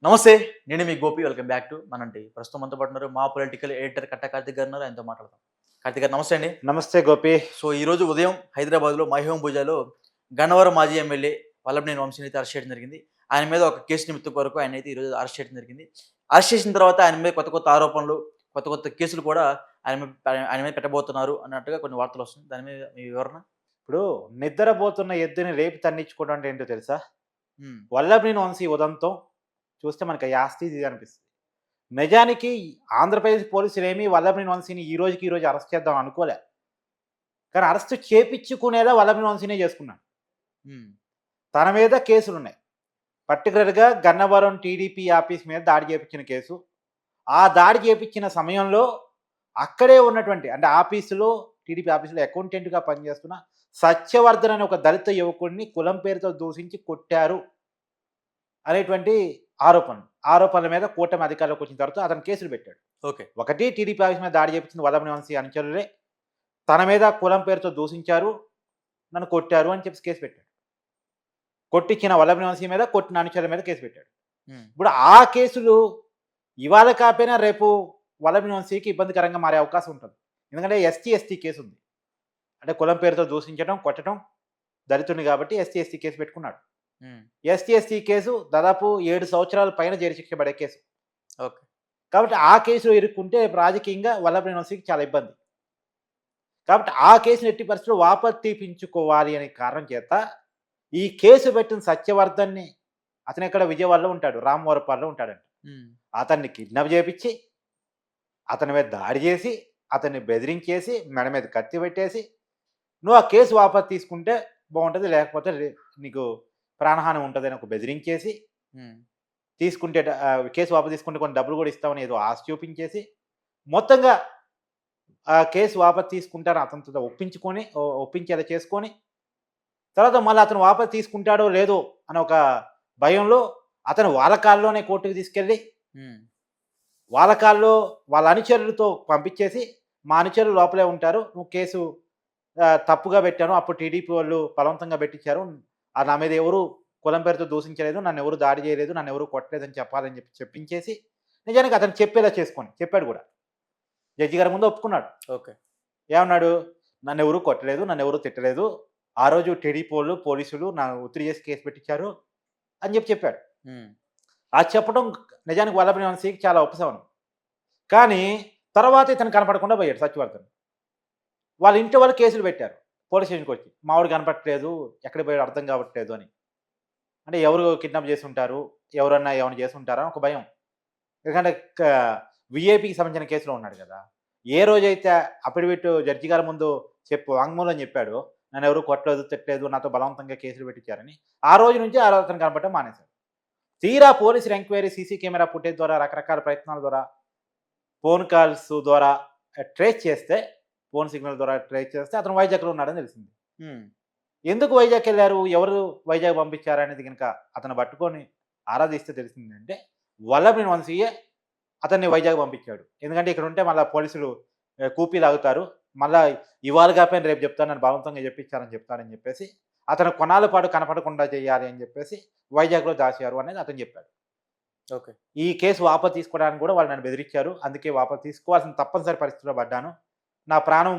నమస్తే. నేను మీ గోపి. వెల్కమ్ బ్యాక్ టు మనంటి. ప్రస్తుతం మనతో పాటు ఉన్నారు మా పొలిటికల్ ఎడిటర్ కట్టా కార్తిక్ గారు ఉన్నారు. ఆయనతో మాట్లాడదాం. కార్తిక్ గారు నమస్తే అండి. నమస్తే గోపి. సో ఈరోజు ఉదయం హైదరాబాద్‌లో మైహోమ్ భుజాలో గన్నవరం మాజీ ఎమ్మెల్యే వల్లభనేని వంశీని అయితే అరెస్ట్ చేయడం జరిగింది. ఆయన మీద ఒక కేసు నిమిత్తం కొరకు ఆయనైతే ఈరోజు అరెస్ట్ చేయడం జరిగింది. అరెస్ట్ చేసిన తర్వాత ఆయన మీద కొత్త కొత్త ఆరోపణలు, కొత్త కొత్త కేసులు కూడా ఆయన మీద పెట్టబోతున్నారు అన్నట్టుగా కొన్ని వార్తలు వస్తున్నాయి. దాని మీద మీ వివరణ? ఇప్పుడు నిద్రపోతున్న ఎద్దుని రేపు తన్నించుకోవడం అంటే ఏంటో తెలుసా? హ్మ్. వల్లభనేని వంశీ ఉదంతం చూస్తే మనకి యాస్తి ఇది అనిపిస్తుంది. నిజానికి ఆంధ్రప్రదేశ్ పోలీసులేమి వల్లభనేని వంశీని ఈ రోజు అరెస్ట్ చేద్దాం అనుకోలే. కానీ అరెస్ట్ చేపించుకునేలా వల్లభనేని వంశీనే చేసుకున్నాడు. హ్మ్. తన మీద కేసులున్నాయి. పర్టికులర్‌గా గన్నవరం టీడీపీ ఆఫీస్ మీద దాడి చేపించిన కేసు. ఆ దాడి చేపించిన సమయంలో అక్కడే ఉన్నటువంటి అంటే టీడీపీ ఆఫీసులో అకౌంటెంట్‌గా పనిచేస్తున్న సత్యవర్ధన్ అనే ఒక దళిత యువకుడిని కులం పేరుతో దూషించి కొట్టారు అనేటువంటి ఆరోపణల మీద కూటమి అధికారంలోకి వచ్చిన తర్వాత అతను కేసులు పెట్టాడు. ఓకే. ఒకటి టీడీపీ ఆఫీస్ మీద దాడి చేపించిన వల్లభనేని వంశీ అనుచరులే తన మీద కులం పేరుతో దూషించారు, నన్ను కొట్టారు అని చెప్పి కేసు పెట్టాడు. కొట్టించిన వల్లభనేని వంశీ మీద, కొట్టిన అనుచరుల మీద కేసు పెట్టాడు. ఇప్పుడు ఆ కేసులు ఇవాళ కాకపోయినా రేపు వల్లభనేని వంశీకి ఇబ్బందికరంగా మారే అవకాశం ఉంటుంది. ఎందుకంటే ఎస్టీ కేసు ఉంది. అంటే కులం పేరుతో దూషించడం, కొట్టడం, దళితుడిని కాబట్టి ఎస్టీ కేసు పెట్టుకున్నాడు. ఎస్టీ కేసు దాదాపు 7 సంవత్సరాల పైన జైలు శిక్ష పడే కేసు. ఓకే. కాబట్టి ఆ కేసులో ఇరుక్కుంటే రాజకీయంగా వల్లభనేని వంశీకి చాలా ఇబ్బంది. కాబట్టి ఆ కేసును ఎట్టి పరిస్థితుల్లో వాపసు తీపించుకోవాలి అనే కారణం చేత ఈ కేసు పెట్టిన సత్యవర్ధన్ని అతను ఎక్కడ విజయవాడలో ఉంటాడు, రామవరపాల్లో ఉంటాడంట. అతన్ని కిడ్నాప్ చేపించి అతని మీద దాడి చేసి అతన్ని బెదిరించేసి మెడ మీద కత్తి పెట్టేసి నువ్వు ఆ కేసు వాపసు తీసుకుంటే బాగుంటుంది, లేకపోతే నీకు ప్రాణహాని ఉంటుంది అని ఒక బెదిరించేసి తీసుకుంటే కేసు వాపసు తీసుకుంటే కొన్ని డబ్బులు కూడా ఇస్తామని ఏదో ఆశ చూపించేసి మొత్తంగా ఆ కేసు వాపసు తీసుకుంటారని అతనితో ఒప్పించేలా చేసుకొని తర్వాత మళ్ళీ అతను వాపసు తీసుకుంటాడో లేదో అని ఒక భయంలో అతను వాళ్ళ కాల్లోనే కోర్టుకు తీసుకెళ్ళి వాళ్ళ అనుచరులతో పంపించేసి మా అనుచరులు లోపలే ఉంటారు, నువ్వు కేసు తప్పుగా పెట్టాను, అప్పుడు టీడీపీ వాళ్ళు బలవంతంగా పెట్టించారు, నా మీద ఎవరు కులం పేరుతో దూషించలేదు, నన్ను ఎవరు దాడి చేయలేదు, నన్ను ఎవరు కొట్టలేదని చెప్పాలని చెప్పించేసి నిజానికి అతను చెప్పేలా చెప్పాడు కూడా. జడ్జి గారి ముందు ఒప్పుకున్నాడు. ఓకే. ఏమన్నాడు? నన్ను ఎవరు కొట్టలేదు, నన్ను ఎవరు తిట్టలేదు, ఆ రోజు టీడీపీ వాళ్ళు పోలీసులు నా ఒత్తిడి చేసి కేసు పెట్టించారు అని చెప్పాడు. అది చెప్పడం నిజానికి వల్లభనేని వంశీకి చాలా ఉపశమనం. కానీ తర్వాత ఇతను కనపడకుండా పోయాడు సత్యవర్ధన్. వాళ్ళ ఇంటి వాళ్ళు కేసులు పెట్టారు పోలీస్ స్టేషన్కి వచ్చి, మావాడు కనపడట్లేదు, ఎక్కడ పోయాడు అర్థం కావట్లేదు అని. అంటే ఎవరు కిడ్నాప్ చేసి ఉంటారు, ఎవరన్నా ఏమైనా చేసి ఉంటారా ఒక భయం. ఎందుకంటే విఐపికి సంబంధించిన కేసులో ఉన్నాడు కదా. ఏ రోజైతే అఫిడవిట్ జడ్జి గారి ముందు వాంగ్మూలం చెప్పాడు, నన్ను ఎవరు కొట్టలేదు, తిట్టలేదు, నాతో బలవంతంగా కేసులు పెట్టించారని, ఆ రోజు నుంచి అతను కనపడటం మానేశాడు. తీరా పోలీసులు ఎంక్వైరీ, సీసీ కెమెరా ఫుటేజ్ ద్వారా, రకరకాల ప్రయత్నాల ద్వారా, ఫోన్ కాల్స్ ద్వారా ట్రేస్ చేస్తే, ఫోన్ సిగ్నల్ ద్వారా ట్రేస్ చేస్తే అతను వైజాగ్లో ఉన్నాడని తెలిసింది. ఎందుకు వైజాగ్ వెళ్ళారు, ఎవరు వైజాగ్ పంపించారు అనేది కనుక అతను పట్టుకొని ఆరాధిస్తే తెలిసిందంటే వల్లభనేని వంశీయే అతన్ని వైజాగ్ పంపించాడు. ఎందుకంటే ఇక్కడ ఉంటే మళ్ళీ పోలీసులు కూపీ లాగుతారు, మళ్ళీ ఇవాళ కాకపోయినా రేపు చెప్తాను, నన్ను బలవంతంగా చెప్తానని చెప్పేసి అతను కొన్నాళ్ళ పాటు కనపడకుండా చేయాలి అని చెప్పేసి వైజాగ్లో దాచారు అనేది అతను చెప్పాడు. ఓకే. ఈ కేసు వాపసు తీసుకోవడానికి కూడా వాళ్ళు నన్ను బెదిరించారు, అందుకే వాపసు తీసుకోవాల్సిన తప్పనిసరి పరిస్థితిలో పడ్డాను, నా ప్రాణం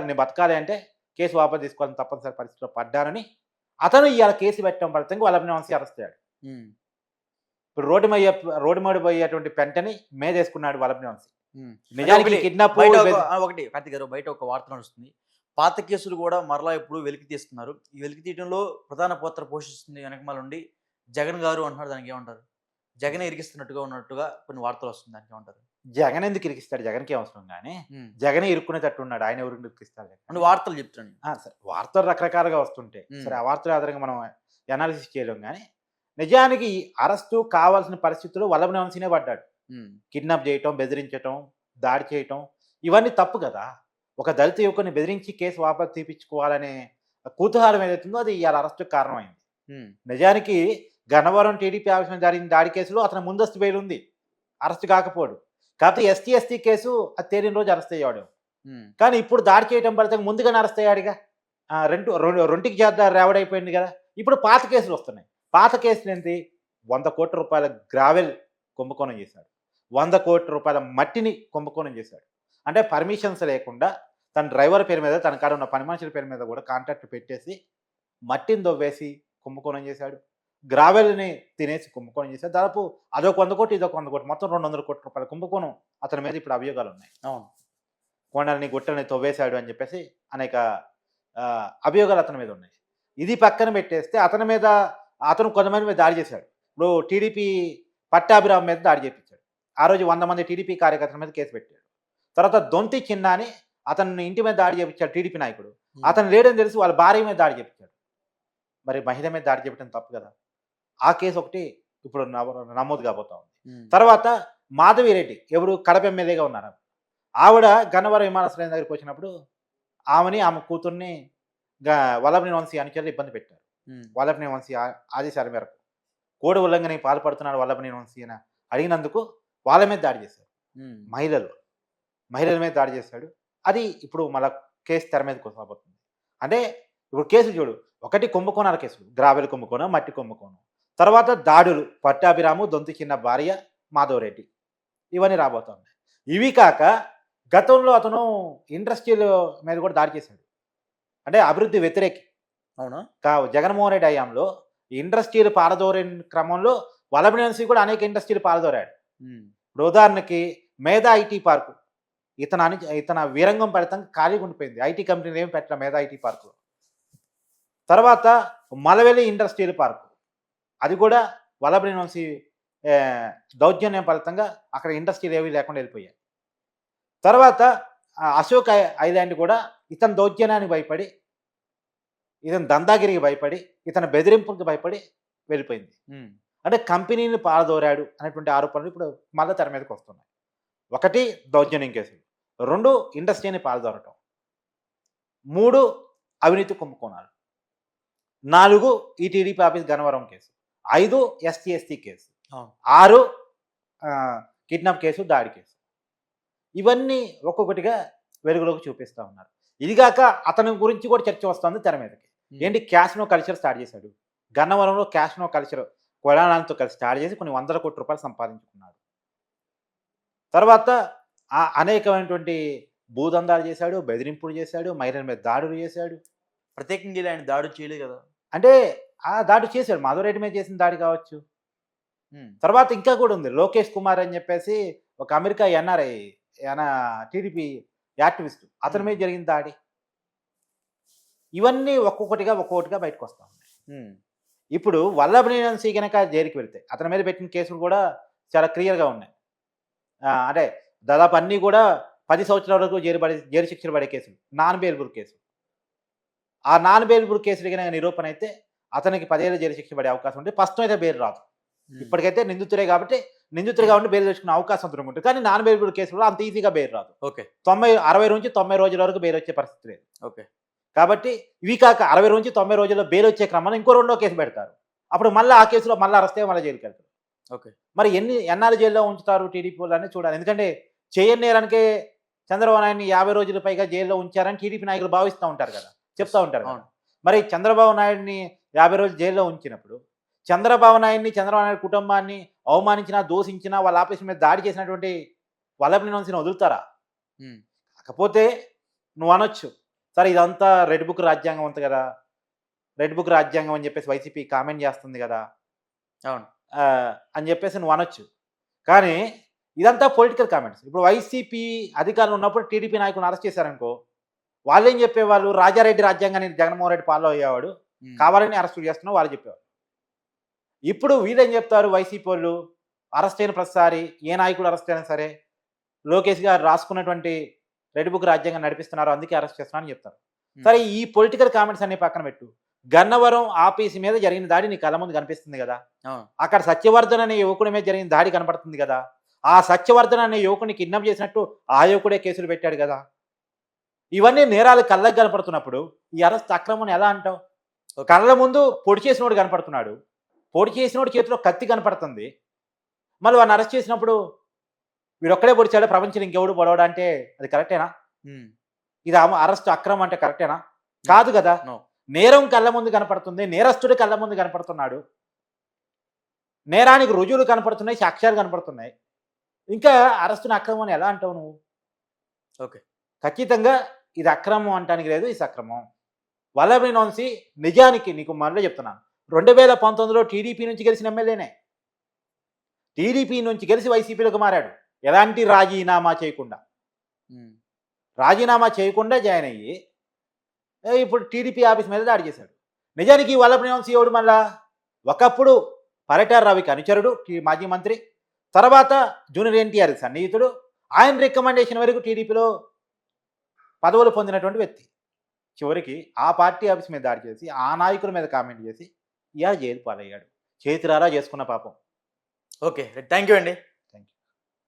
నేను బతకాలి అంటే కేసు వాపసు తీసుకోవాల్సిన తప్పనిసరి పరిస్థితిలో పడ్డానని అతను ఇవాళ కేసు పెట్టడం ఫలితంగా వల్లభనేని వంశీ అరెస్ట్ అయ్యాడు. ఇప్పుడు రోడ్డు మీద పోయేటువంటి పెంటని మేదేసుకున్నాడు వల్లభనేని వంశీ. నిజానికి కిడ్నాప్ ఒకటి కార్తిక్ గారు, బయట ఒక వార్త నడుస్తుంది, పాత కేసులు కూడా మరలా ఇప్పుడు వెలికి తీస్తున్నారు. ఈ వెలికి తీయడంలో ప్రధాన పాత్ర పోషిస్తుంది వెనకమాల నుండి జగన్ గారు అంటున్నారు. దానికి ఏమంటారు? జగన్ ఇరికిస్తున్నట్టుగా ఉన్నట్టుగా కొన్ని వార్తలు వస్తుంది, దానికి ఏమంటారు? జగన్ ఎందుకు ఇరికిస్తాడు? జగన్కి అవసరం కానీ జగనే ఇరుక్కునేటట్టు ఉన్నాడు, ఆయన ఎవరు ఇరికిస్తాడు అంటే వార్తలు చెప్తాను. సరే, వార్తలు రకరకాలుగా వస్తుంటాయి, సరే ఆ వార్తల ఆధారంగా మనం అనాలిసిస్ చేయలేం. కానీ నిజానికి అరెస్టు కావాల్సిన పరిస్థితుల్లో వల్లభనేని వంశీనే పడ్డాడు. కిడ్నాప్ చేయటం, బెదిరించటం, దాడి చేయటం ఇవన్నీ తప్పు కదా. ఒక దళిత యువకుని బెదిరించి కేసు వాపసు తీపించుకోవాలనే కుతూహలం ఏదైతుందో అది ఇవాళ అరెస్టుకు కారణమైంది. నిజానికి గన్నవరం టీడీపీ ఆఫీస్ మీద జరిగిన దాడి కేసులో అతను ముందస్తు బెయిల్ ఉంది, అరెస్ట్ కాకపోడు. కాకపోతే ఎస్టీ కేసు అది తేలిన రోజు అరెస్ట్ అయ్యాడు. కానీ ఇప్పుడు దాడి చేయడం ఫలితంగా ముందుగానే అరెస్ట్ అయ్యాడుగా, రెండుకి రేవడైపోయింది కదా. ఇప్పుడు పాత కేసులు వస్తున్నాయి. పాత కేసులు ఏంటి? 100 కోట్ల రూపాయల గ్రావెల్ కుంభకోణం చేశాడు. 100 కోట్ల రూపాయల మట్టిని కుంభకోణం చేశాడు. అంటే పర్మిషన్స్ లేకుండా తన డ్రైవర్ పేరు మీద, తన కాడ ఉన్న పని మనుషుల పేరు మీద కూడా కాంట్రాక్ట్ పెట్టేసి మట్టిని దొవ్వేసి కుంభకోణం చేశాడు. గ్రావెల్‌ని తినేసి కుంభకోణం చేశాడు. దాదాపు అదొక 100 కోట్లు, ఇదొక 100 కోట్లు, మొత్తం 200 కోట్ల రూపాయల కుంభకోణం అతని మీద ఇప్పుడు అభియోగాలున్నాయి. అవును. కొండల్ని, గుట్టల్ని తవ్వేశాడు అని చెప్పేసి అనేక అభియోగాలు అతని మీద ఉన్నాయి. ఇది పక్కన పెట్టేస్తే అతను కొంతమంది మీద దాడి చేశాడు. ఇప్పుడు టీడీపీ పట్టాభిరామ్ మీద దాడి చేపించాడు. ఆ రోజు 100 మంది టీడీపీ కార్యకర్తల మీద కేసు పెట్టాడు. తర్వాత దొంతి చిన్న అని అతన్ని ఇంటి మీద దాడి చేపించాడు టీడీపీ నాయకుడు. అతను లేడని తెలిసి వాళ్ళ భార్య మీద దాడి చేపించాడు. మరి మహిళ మీద దాడి చేయడం తప్పు కదా. ఆ కేసు ఒకటి ఇప్పుడు నమోదు కాబోతా ఉంది. తర్వాత మాధవిరెడ్డి ఎవరు కడప ఎమ్మెల్యేగా ఉన్నారు. ఆవిడ గన్నవరం విమానాశ్రయం దగ్గరికి వచ్చినప్పుడు ఆమె కూతుర్ని వల్లభనేని వంశీ అనుచరులు ఇబ్బంది పెట్టారు. వల్లభనేని వంశీ ఆదేశాల మేరకు కోడ్ ఉల్లంఘనకి పాల్పడుతున్నాడు వల్లభనేని వంశీ అని అడిగినందుకు వాళ్ళ మీద దాడి చేశారు. మహిళల మీద దాడి చేశాడు. అది ఇప్పుడు మళ్ళా కేసు తెర మీద కొనసాగుతుంది. అంటే ఇప్పుడు కేసులు చూడు, ఒకటి కుంభకోణాల కేసులు, గ్రావెల్ కుంభకోణం, మట్టి కుంభకోణం, తర్వాత దాడులు, పట్టాభిరాము, దొంతి చిన్న భార్య మాధవరెడ్డి, ఇవన్నీ రాబోతా ఉన్నాయి. ఇవి కాక గతంలో అతను ఇండస్ట్రీల మీద కూడా దాడి చేశాడు. అంటే అభివృద్ధి వ్యతిరేకి. అవునా? జగన్మోహన్ రెడ్డి హయాంలో ఇండస్ట్రీలు పారదోరే క్రమంలో వల్లభనేని వంశీ కూడా అనేక ఇండస్ట్రీలు పారదోరాడు. ఇప్పుడు ఉదాహరణకి మేధా ఐటీ పార్కు, ఇతన వీరంగం ఫలితంగా ఖాళీగా ఉండిపోయింది. ఐటీ కంపెనీలు ఏమి పెట్టలే మేధా ఐటీ పార్కులో. తర్వాత మలవెల్లి ఇండస్ట్రియల్ పార్కు, అది కూడా వల్లభనేని వంశీ దౌర్జన్యం ఫలితంగా అక్కడ ఇండస్ట్రీలు ఏవి లేకుండా వెళ్ళిపోయాయి. తర్వాత అశోక్ ఐలాండ్ కూడా ఇతని దౌర్జన్యానికి భయపడి, ఇతని దందాగిరికి భయపడి, ఇతని బెదిరింపులకు భయపడి వెళ్ళిపోయింది. అంటే కంపెనీని పారదోరాడు అనేటువంటి ఆరోపణలు ఇప్పుడు మళ్ళీ తెర మీదకి వస్తున్నాయి. ఒకటి దౌర్జన్యం కేసులు, 2 ఇండస్ట్రీని పారదోరటం, 3 అవినీతి కుంభకోణాలు, 4 ఈ TDP office Gannavaram case, 5 ST case, 6 kidnap case, దాడి కేసు. ఇవన్నీ ఒక్కొక్కటిగా వెలుగులోకి చూపిస్తూ ఉన్నారు. ఇదిగాక అతని గురించి కూడా చర్చ వస్తుంది తెర మీదకి. ఏంటి, క్యాష్నో కల్చర్ స్టార్ట్ చేశాడు. గన్నవరంలో క్యాష్నో కల్చర్ కొడానాలతో కలిసి స్టార్ట్ చేసి కొన్ని 100 కోట్ల రూపాయలు సంపాదించుకున్నాడు. తర్వాత అనేకమైనటువంటి భూదందాలు చేశాడు, బెదిరింపులు చేశాడు, మహిళల మీద దాడులు చేశాడు. ప్రత్యేకంగా ఆయన దాడి చేయలేదు కదా. అంటే ఆ దాడి చేశాడు, మాధవరెడ్డి మీద చేసిన దాడి కావచ్చు. తర్వాత ఇంకా కూడా ఉంది, లోకేష్ కుమార్ అని చెప్పేసి ఒక అమెరికా ఎన్ఆర్ఐ టీడీపీ యాక్టివిస్ట్, అతని మీద జరిగిన దాడి. ఇవన్నీ ఒక్కొక్కటిగా బయటకు వస్తూ ఉన్నాయి. ఇప్పుడు వల్లభనేని వంశీ కనుక జైలుకి వెళ్తే అతని మీద పెట్టిన కేసులు కూడా చాలా క్లియర్గా ఉన్నాయి. అంటే దాదాపు అన్నీ కూడా 10 సంవత్సరాల వరకు జైలు శిక్షలు పడే కేసులు, నాన్ బెయిలబుల్ కేసులు. ఆ నాన్ బెయిలబుల్ కేసులు కనుక నిరూపణ అయితే అతనికి 10 ఏళ్ళ జైలు శిక్ష పడే అవకాశం ఉంటుంది. ఫస్ట్ అయితే బెయిల్ రాదు. ఇప్పటికైతే నిందితుడిగా ఉండి బెయిల్ తెచ్చుకునే అవకాశం ఉంటుంది. కానీ నాన్ బెయిలబుల్ కేసులో అంత ఈజీగా బెయిల్ రాదు. 60 నుంచి 90 రోజుల వరకు బెయిల్ వచ్చే పరిస్థితి లేదు. కాబట్టి ఇవి కాక 60 నుంచి 90 రోజుల్లో బెయిల్ వచ్చే క్రమంలో ఇంకో 2వ కేసు పెడతారు. అప్పుడు మళ్ళీ ఆ కేసులో మళ్ళీ అరెస్ట్ అయ్యి మళ్ళీ జైలుకి వెళ్తారు. మరి ఎన్నాళ్ళు జైల్లో ఉంచుతారు టీడీపీ వాళ్ళని చూడాలి. ఎందుకంటే చేయని నేరానికే చంద్రబాబు నాయుడిని 50 రోజుల పైగా జైల్లో ఉంచారని టీడీపీ నాయకులు భావిస్తూ ఉంటారు కదా, చెప్తా ఉంటారు కదా. మరి చంద్రబాబు నాయుడిని 50 రోజులు జైల్లో ఉంచినప్పుడు చంద్రబాబు నాయుడు కుటుంబాన్ని అవమానించినా, దూషించినా, వాళ్ళ ఆఫీస్ మీద దాడి చేసినటువంటి వల్లభనేని వంశీని వదులుతారా? కాకపోతే నువ్వు అనొచ్చు, సరే ఇదంతా రెడ్ బుక్ రాజ్యాంగం ఉంది కదా, రెడ్ బుక్ రాజ్యాంగం అని చెప్పేసి వైసీపీ కామెంట్ చేస్తుంది కదా అని చెప్పేసి నువ్వు అనొచ్చు. కానీ ఇదంతా పొలిటికల్ కామెంట్స్. ఇప్పుడు వైసీపీ అధికారులు ఉన్నప్పుడు టీడీపీ నాయకులను అరెస్ట్ చేశారనుకో, వాళ్ళు ఏం చెప్పేవాళ్ళు, రాజారెడ్డి రాజ్యాంగాన్ని జగన్మోహన్ రెడ్డి ఫాలో అయ్యేవాడు, కావాలని అరెస్ట్ చేస్తున్నావు వాళ్ళు చెప్పేవారు. ఇప్పుడు వీళ్ళేం చెప్తారు, వైసీపీ వాళ్ళు అరెస్ట్ అయిన ప్రతిసారి ఏ నాయకుడు అరెస్ట్ అయినా సరే లోకేష్ గారు రాసుకున్నటువంటి రెడ్ బుక్ రాజ్యాంగం నడిపిస్తున్నారు, అందుకే అరెస్ట్ చేస్తున్నారని చెప్తారు. సరే ఈ పొలిటికల్ కామెంట్స్ అన్ని పక్కన పెట్టు, గన్నవరం ఆఫీస్ మీద జరిగిన దాడి నీ కళ్ళ ముందు కనిపిస్తుంది కదా. అక్కడ సత్యవర్ధన్ అనే యువకుడి మీద జరిగిన దాడి కనపడుతుంది కదా. ఆ సత్యవర్ధన్ అనే యువకుడిని కిడ్నాప్ చేసినట్టు ఆ యువకుడే కేసులు పెట్టాడు కదా. ఇవన్నీ నేరాలు కళ్ళకు కనపడుతున్నప్పుడు ఈ అరెస్ట్ అక్రమం ఎలా అంటావు? కళ్ళ ముందు పొడి చేసినోడు కనపడుతున్నాడు, పొడి చేసినోడు చేతిలో కత్తి కనపడుతుంది, మళ్ళీ వాడిని అరెస్ట్ చేసినప్పుడు వీడొక్కడే పొడిచాడు, ప్రపంచంలో ఇంకెవడు పొడవడా అంటే అది కరెక్టేనా? ఇది అరెస్ట్ అక్రమం అంటే కరెక్టేనా? కాదు కదా. 'నో' నేరం కళ్ళ ముందు కనపడుతుంది, నేరస్తుడు కళ్ళ ముందు కనపడుతున్నాడు. నేరానికి రుజువులు కనపడుతున్నాయి, సాక్ష్యాలు కనపడుతున్నాయి. ఇంకా అరెస్టును అక్రమం అని ఎలా అంటావు నువ్వు? ఓకే. ఖచ్చితంగా ఇది అక్రమం అంటానికి లేదు, ఇది సక్రమం. వల్లభనేని వంశీ నిజానికి నీకు మళ్ళీ చెప్తున్నాను, 2019లో టీడీపీ నుంచి గెలిచిన ఎమ్మెల్యేనే. టీడీపీ నుంచి గెలిచి వైసీపీలోకి మారాడు, ఎలాంటి రాజీనామా చేయకుండా. రాజీనామా చేయకుండా జాయిన్ అయ్యి ఇప్పుడు టీడీపీ ఆఫీస్ మీద దాడి చేశాడు. నిజానికి ఈ వల్లభనేని వంశీ ఎవడు మళ్ళా? ఒకప్పుడు పరిటాల రవికి అనుచరుడు, మాజీ మంత్రి, తర్వాత జూనియర్ ఎన్టీఆర్ సన్నిహితుడు, ఆయన రికమెండేషన్ వరకు టీడీపీలో పదవులు పొందినటువంటి వ్యక్తి. చివరికి ఆ పార్టీ ఆఫీస్ మీద దాడి చేసి, ఆ నాయకుల మీద కామెంట్ చేసి ఇలా జైలు పాలయ్యాడు. చేతిరారా చేసుకున్న పాపం. ఓకే. థ్యాంక్ యూ అండి.